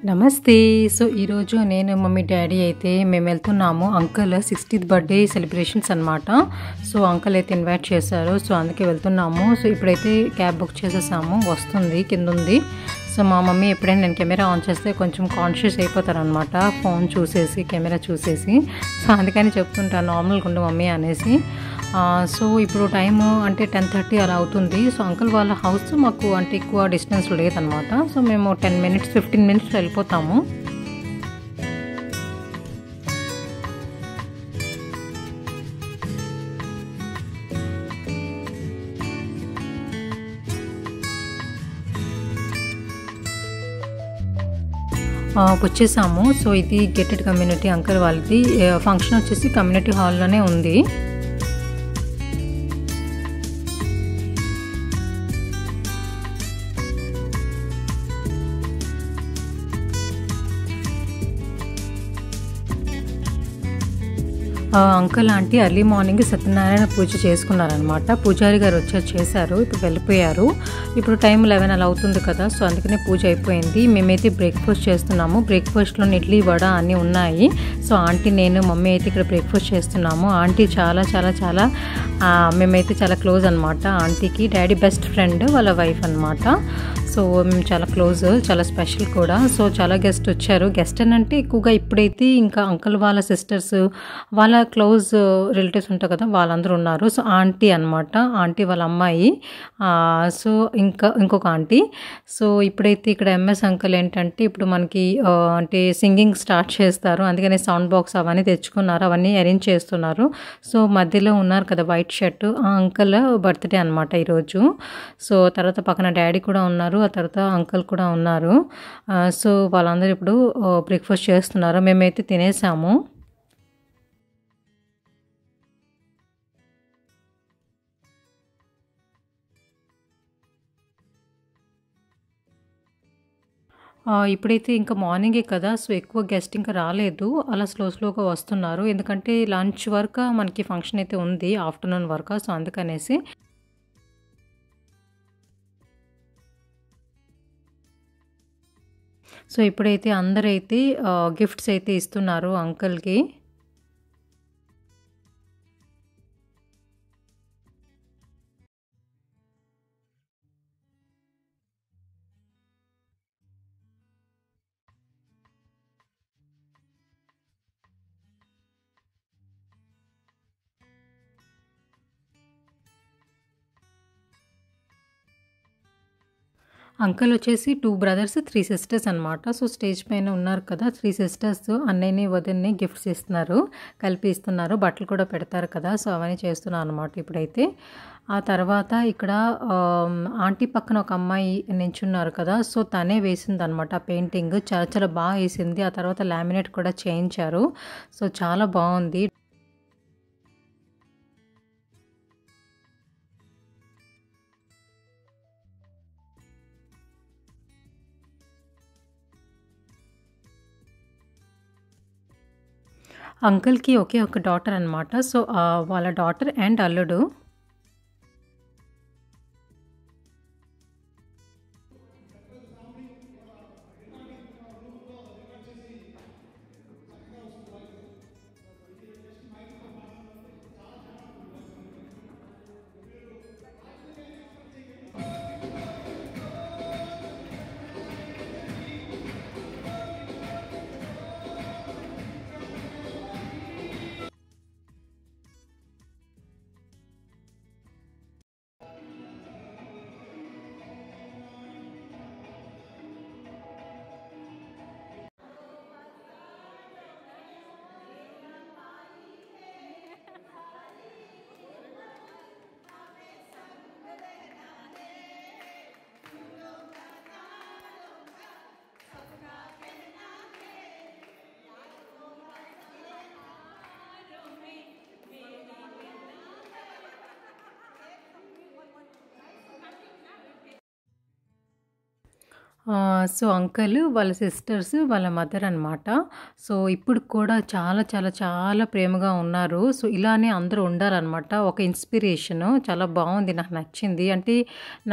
నమస్తే. సో, ఈరోజు నేను, మమ్మీ, డ్యాడీ అయితే మేము వెళ్తున్నాము. అంకుల్ 60th బర్త్‌డే సెలబ్రేషన్స్ అనమాట. సో, అంకుల్ అయితే ఇన్వైట్ చేశారు. సో, అందుకే వెళ్తున్నాము. సో, ఇప్పుడైతే క్యాబ్ బుక్ చేసేసాము. వస్తుంది, కిందుంది. సో, మా మమ్మీ ఎప్పుడైనా నేను కెమెరా ఆన్ చేస్తే కొంచెం కాన్షియస్ అయిపోతారనమాట. ఫోన్ చూసేసి, కెమెరా చూసేసి. సో, అందుకని చెప్తుంటాను నార్మల్‌గా ఉండు మమ్మీ అనేసి. సో, ఇప్పుడు టైము అంటే 10:30 అలా అవుతుంది. సో, అంకుల్ వాళ్ళ హౌస్ మాకు అంటే ఎక్కువ డిస్టెన్స్ లేదనమాట. సో, మేము 10 మినిట్స్ 15 మినిట్స్‌లో వెళ్ళిపోతాము. వచ్చేసాము. సో, ఇది గేటెడ్ కమ్యూనిటీ అంకుల్ వాళ్ళది. ఫంక్షన్ వచ్చేసి కమ్యూనిటీ హాల్లోనే ఉంది. Uncle aunty early morning Satyanarayana పూజ చేసుకున్నారనమాట. పూజారి గారు వచ్చారు, చేశారు. ఇప్పుడు వెళ్ళిపోయారు. ఇప్పుడు టైం 11 అలా అవుతుంది కదా. సో, అందుకనే పూజ అయిపోయింది. మేమైతే బ్రేక్ఫాస్ట్ చేస్తున్నాము. బ్రేక్ఫాస్ట్‌లో ఇడ్లీ, వడ అన్నీ ఉన్నాయి. సో, ఆంటీ, నేను, మమ్మీ అయితే ఇక్కడ బ్రేక్ఫాస్ట్ చేస్తున్నాము. ఆంటీ చాలా మేమైతే చాలా క్లోజ్ అనమాట ఆంటీకి. డాడీ బెస్ట్ ఫ్రెండ్, వాళ్ళ వైఫ్ అనమాట. సో, మేము చాలా క్లోజ్, చాలా స్పెషల్ కూడా. సో, చాలా గెస్ట్ వచ్చారు. గెస్ట్ అని అంటే ఎక్కువగా ఇప్పుడైతే ఇంకా అంకుల్ వాళ్ళ సిస్టర్స్, వాళ్ళ క్లోజ్ రిలేటివ్స్ ఉంటారు కదా, వాళ్ళందరూ ఉన్నారు. సో, ఆంటీ అనమాట, ఆంటీ వాళ్ళ అమ్మాయి. సో, ఇంకొక ఆంటీ. సో, ఇప్పుడైతే ఇక్కడ ఎంఎస్ అంకుల్ ఏంటంటే ఇప్పుడు మనకి అంటే సింగింగ్ స్టార్ట్ చేస్తారు. అందుకని సౌండ్ బాక్స్ అవన్నీ తెచ్చుకున్నారు, అవన్నీ అరేంజ్ చేస్తున్నారు. సో, మధ్యలో ఉన్నారు కదా వైట్ షర్ట్, ఆ అంకుల్ బర్త్డే అనమాట ఈరోజు. సో, తర్వాత పక్కన డాడీ కూడా ఉన్నారు, ఆ తర్వాత అంకుల్ కూడా ఉన్నారు. సో, వాళ్ళందరూ ఇప్పుడు బ్రేక్ఫాస్ట్ చేస్తున్నారు. మేమైతే తినేసాము. ఇప్పుడైతే ఇంకా మార్నింగే కదా. సో, ఎక్కువ గెస్ట్ ఇంకా రాలేదు. అలా స్లోగా వస్తున్నారు. ఎందుకంటే లంచ్ వరకు మనకి ఫంక్షన్ అయితే ఉంది, ఆఫ్టర్నూన్ వరకు. సో, అందుకనేసి. సో, ఇప్పుడైతే అందరైతే గిఫ్ట్స్ అయితే ఇస్తున్నారు అంకుల్‌కి. అంకుల్ వచ్చేసి 2 బ్రదర్స్, 3 సిస్టర్స్ అనమాట. సో, స్టేజ్ పైన ఉన్నారు కదా 3 సిస్టర్స్, అన్నయ్యని, వదిన్ని గిఫ్ట్స్ ఇస్తున్నారు, కలిపి ఇస్తున్నారు. బట్టలు కూడా పెడతారు కదా. సో, అవన్నీ చేస్తున్నారు అనమాట ఇప్పుడైతే. ఆ తర్వాత ఇక్కడ ఆంటీ పక్కన ఒక అమ్మాయి నించున్నారు కదా. సో, తనే వేసిందనమాట పెయింటింగ్. చాలా బాగా వేసింది. ఆ తర్వాత లామినేట్ కూడా చేయించారు. సో, చాలా బాగుంది. అంకుల్‌కి ఒకే ఒక డాటర్ అనమాట. సో, వాళ్ళ డాటర్ అండ్ అల్లుడు. సో, అంకుల్, వాళ్ళ సిస్టర్స్, వాళ్ళ మదర్ అనమాట. సో, ఇప్పుడు కూడా చాలా, చాలా, చాలా ప్రేమగా ఉన్నారు. సో, ఇలానే అందరూ ఉండాలనమాట. ఒక ఇన్‌స్పిరేషను. చాలా బావుంది. నాకు నచ్చింది. అంటే,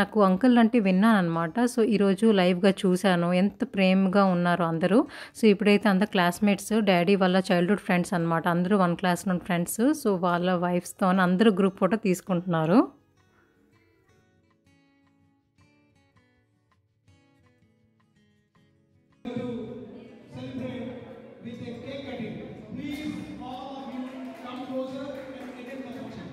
నాకు అంకుల్ అంటే విన్నాననమాట. సో, ఈరోజు లైవ్‌గా చూశాను. ఎంత ప్రేమగా ఉన్నారో అందరూ. సో, ఇప్పుడైతే అందరు క్లాస్‌మేట్స్, డ్యాడీ వాళ్ళ చైల్డ్‌హుడ్ ఫ్రెండ్స్ అనమాట. అందరూ వన్ క్లాస్ నుండి ఫ్రెండ్స్. సో, వాళ్ళ వైఫ్స్‌తోని అందరూ గ్రూప్ ఫోటో తీసుకుంటున్నారు. Celebrate with a cake cutting. Please, all of you, come closer and attend the function.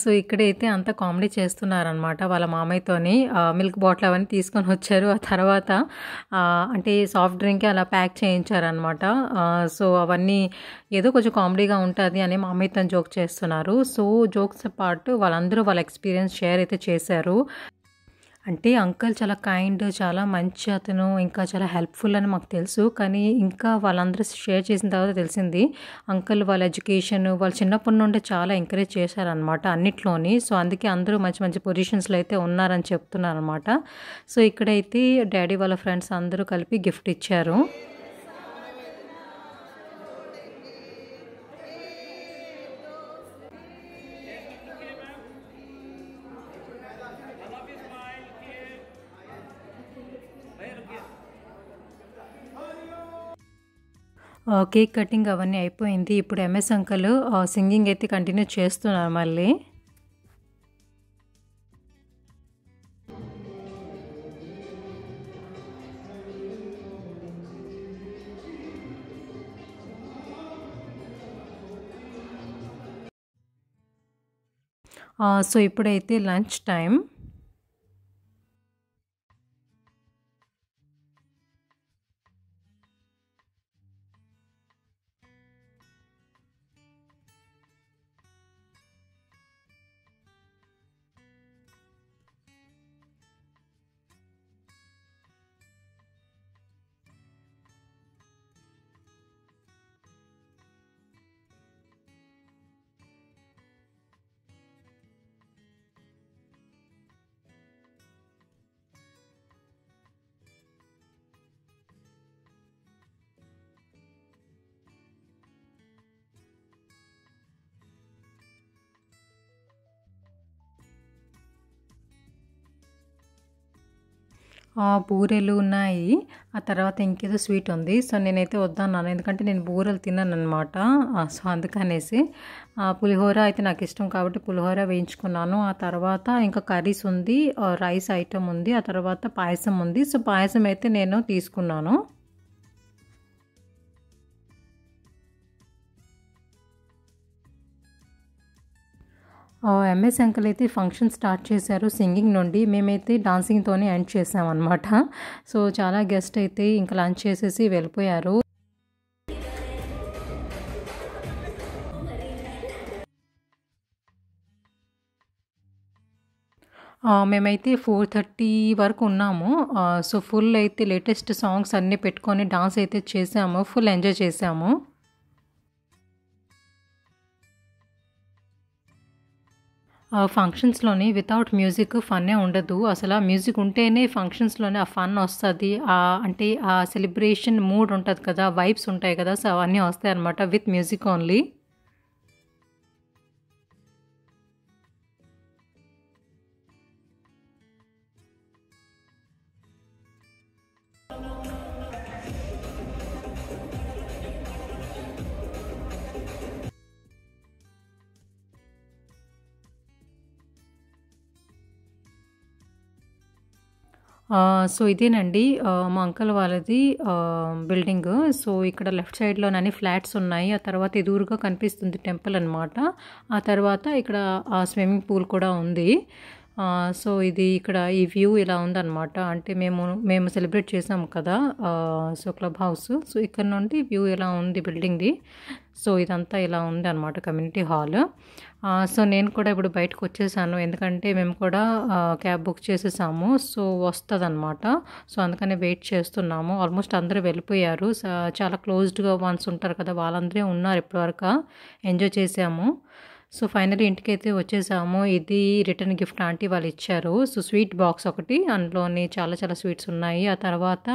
So, ఇక్కడైతే అంతా కామెడీ చేస్తున్నారనమాట వాళ్ళ మామయ్యతోని. మిల్క్ బాటిల్ అవన్నీ తీసుకొనొచ్చారు. ఆ తర్వాత అంటే సాఫ్ట్ డ్రింకే అలా ప్యాక్ చేయించారనమాట. సో, అవన్నీ ఏదో కొంచెం కామెడీగా ఉంటది అని మామయ్యతోని జోక్ చేస్తున్నారు. సో, జోక్స్ పార్ట్ వాళ్ళందరూ వాళ్ళ ఎక్స్‌పీరియన్స్ షేర్ అయితే చేశారు. అంటే అంకుల్ చాలా కైండ్, చాలా మంచి అతను, ఇంకా చాలా హెల్ప్‌ఫుల్ అని మాకు తెలుసు. కానీ ఇంకా వాళ్ళందరూ షేర్ చేసిన తర్వాత తెలిసింది. అంకుల్ వాళ్ళ ఎడ్యుకేషన్, వాళ్ళు చిన్నప్పటి నుండే చాలా ఎంకరేజ్ చేశారనమాట అన్నిట్లోని. సో, అందుకే అందరూ మంచి మంచి పొజిషన్స్‌లో అయితే ఉన్నారని చెప్తున్నారనమాట. సో, ఇక్కడైతే డ్యాడీ వాళ్ళ ఫ్రెండ్స్ అందరూ కలిపి గిఫ్ట్ ఇచ్చారు. కేక్ కటింగ్ అవన్నీ అయిపోయింది. ఇప్పుడు ఎంఎస్ అంకుల్ సింగింగ్ అయితే కంటిన్యూ చేస్తున్నారు మళ్ళీ. సో, ఇప్పుడైతే లంచ్ టైమ్. బూరెలు ఉన్నాయి. ఆ తర్వాత ఇంకేదో స్వీట్ ఉంది. సో, నేనైతే వద్దన్నాను. ఎందుకంటే నేను బూరెలు తినననమాట. సో, అందుకనేసి పులిహోర అయితే నాకిష్టం కాబట్టి పులిహోర వేయించుకున్నాను. ఆ తర్వాత ఇంకా కర్రీస్ ఉంది, రైస్ ఐటెమ్ ఉంది, ఆ తర్వాత పాయసం ఉంది. సో, పాయసం అయితే నేను తీసుకున్నాను. ఎంఎస్ అంకుల్ అయితే ఫంక్షన్ స్టార్ట్ చేశారు సింగింగ్ నుండి. మేమైతే డాన్సింగ్‌తోనే ఎండ్ చేసామనమాట. సో, చాలా గెస్ట్ అయితే ఇంకా లంచ్ చేసేసి వెళ్ళిపోయారు. మేమైతే 4:30 వరకు ఉన్నాము. సో, ఫుల్ అయితే లేటెస్ట్ సాంగ్స్ అన్నీ పెట్టుకొని డాన్స్ అయితే చేసాము. ఫుల్ ఎంజాయ్ చేసాము. ఫంక్షన్స్‌లోని వితౌట్ మ్యూజిక్ ఫన్నే ఉండదు. అసల మ్యూజిక్ ఉంటేనే ఫంక్షన్స్‌లోనే ఆ ఫన్ వస్తది. అంటే ఆ సెలబ్రేషన్ మూడ్ ఉంటది కదా! వైబ్స్ ఉంటాయి కదా! సో, అవన్నీ వస్తాయన్నమాట విత్ మ్యూజిక్ ఓన్లీ. సో, ఇదేనండి మా అంకుల్ వాళ్ళది బిల్డింగు. సో, ఇక్కడ లెఫ్ట్ సైడ్‌లోనని ఫ్లాట్స్ ఉన్నాయి. ఆ తర్వాత ఎదురుగా కనిపిస్తుంది టెంపుల్ అనమాట. ఆ తర్వాత ఇక్కడ స్విమ్మింగ్ పూల్ కూడా ఉంది. సో, ఇది ఇక్కడ ఈ వ్యూ ఇలా ఉందనమాట. అంటే మేము సెలబ్రేట్ చేసాము కదా! So, club house. సో, ఇక్కడ నుండి వ్యూ ఇలా ఉంది బిల్డింగ్‌ది. సో, ఇదంతా ఇలా ఉందనమాట కమ్యూనిటీ హాల్. సో, నేను కూడా ఇప్పుడు బయటకొచ్చేసాను. ఎందుకంటే మేము కూడా క్యాబ్ బుక్ చేసేసాము. సో, వస్తదనమాట. సో, అందుకని వెయిట్ చేస్తున్నాము. ఆల్మోస్ట్ అందరూ వెళ్ళిపోయారు. చాలా క్లోజ్డ్‌గా వన్స్ ఉంటారు కదా! వాళ్ళందరే ఉన్నారు ఇప్పటివరక. ఎంజాయ్ చేసాము. సో, ఫైనల్లీ ఇంటికైతే వచ్చేసాము. ఇది రిటర్న్ గిఫ్ట్ ఆంటీ వాళ్ళు ఇచ్చారు. సో, స్వీట్ బాక్స్ ఒకటి. అందులోని చాలా చాలా స్వీట్స్ ఉన్నాయి. ఆ తర్వాత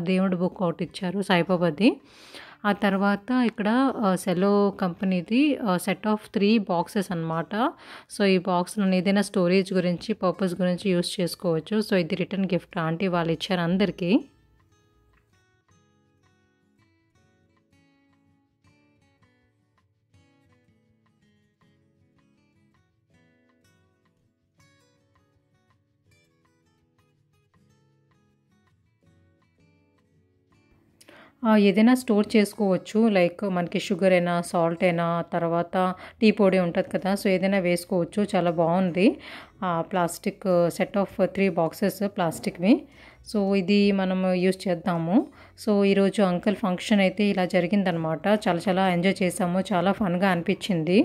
దేవుడి బుక్ ఒకటి ఇచ్చారు సాయిబాబాది. ఆ తర్వాత ఇక్కడ సెలో కంపెనీది సెట్ ఆఫ్ 3 బాక్సెస్ అనమాట. సో, ఈ బాక్స్‌లోని ఏదైనా స్టోరేజ్ గురించి, పర్పస్ గురించి యూజ్ చేసుకోవచ్చు. సో, ఇది రిటర్న్ గిఫ్ట్ ఆంటీ వాళ్ళు ఇచ్చారు అందరికీ. ఏదైనా స్టోర్ చేసుకోవచ్చు. లైక్ మనకి షుగర్ అయినా, సాల్ట్ అయినా, తర్వాత టీ పొడి ఉంటది కదా! సో, ఏదైనా వేసుకోవచ్చు. చాలా బావుంది. ప్లాస్టిక్ సెట్ ఆఫ్ 3 బాక్సెస్ ప్లాస్టిక్‌వి. సో, ఇది మనం యూజ్ చేద్దాము. సో, ఈరోజు అంకుల్ ఫంక్షన్ అయితే ఇలా జరిగిందనమాట. చాలా చాలా ఎంజాయ్ చేసాము. చాలా ఫన్‌గా అనిపిచ్చింది.